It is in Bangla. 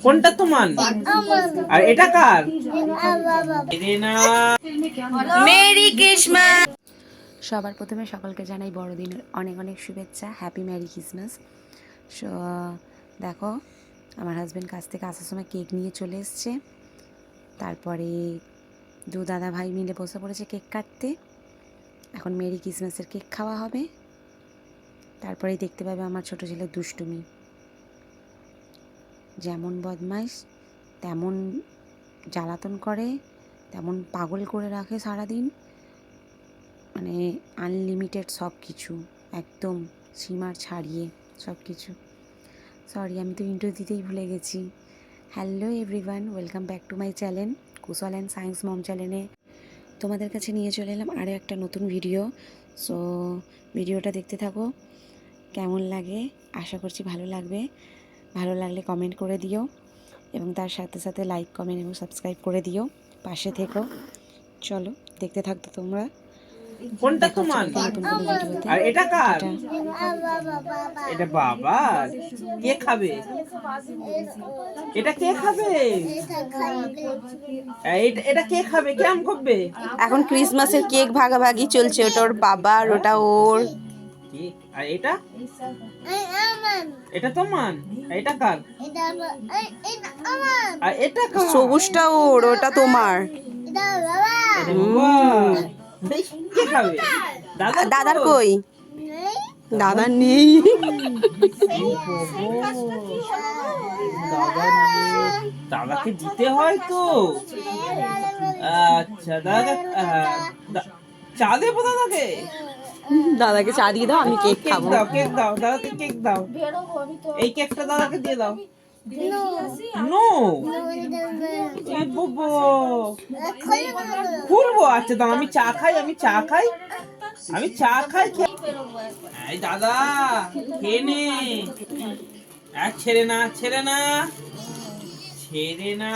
কোনটা তোমার আর এটা কার? Merry Christmas. সবার প্রথমে সকলকে জানাই বড়দিনের অনেক অনেক শুভেচ্ছা, হ্যাপি মেরি ক্রিসমাস। সো দেখো, আমার হাজব্যান্ড কাছ থেকে আসার সময় কেক নিয়ে চলে এসছে। তারপরে দু দাদা ভাই মিলে বসে পড়েছে কেক কাটতে। এখন মেরি ক্রিসমাসের কেক খাওয়া হবে। তারপরেই দেখতে পাবে আমার ছোটো ছেলের দুষ্টুমি। যেমন বদমাইশ তেমন জ্বালাতন করে, তেমন পাগল করে রাখে সারাদিন। মানে আনলিমিটেড সব কিছু, একদম সীমার ছাড়িয়ে সব কিছু। সরি, আমি তো ইন্ট্রো দিতেই ভুলে গেছি। Hello everyone, welcome back to my channel Kushal and science মম চ্যানেলে তোমাদের কাছে নিয়ে চলে এলাম আরও একটা নতুন ভিডিও। সো ভিডিওটা দেখতে থাকো, কেমন লাগে আশা করছি ভালো লাগবে। ভালো লাগলে কমেন্ট করে দিও এবং তার সাথে সাথে লাইক কমেন্ট এবং সাবস্ক্রাইব করে দিও, পাশে থেকো। চলো দেখতে থাকতো তোমরা। কোনটা তোমার নতুন কোনো ভিডিওতে। আর এটা কার? টাটা। এটা বাবা। কে খাবে? এটা কে খাবে? এটা কে খাবে? কেমন করবে? এখন ক্রিসমাসের কেক ভাগাভাগি চলছে, ওটা ওর বাবার, ওটা ওর। আর এটা এটা তোমার, এটা কার? আর এটা কার? সবুজটা ওর, ওটা তোমার। কে খাবে? দাদার কই? দাদা নেই। দাদাকে দিতে হয় তো। আচ্ছা দাদা, চা দেবো দাদাকে। দাদাকে চা দিয়ে দাও, আমি কেক খাবো। দাও, কেক দাও, দাদাকে কেক দাও। এই কেকটা দাদাকে দিয়ে দাও। নো, খুলবো। আচ্ছা দাও, আমি চা খাই, আমি চা খাই। এই দাদা খেয়ে নে। ছেড়ে না, ছেড়ে না, ছেড়ে না।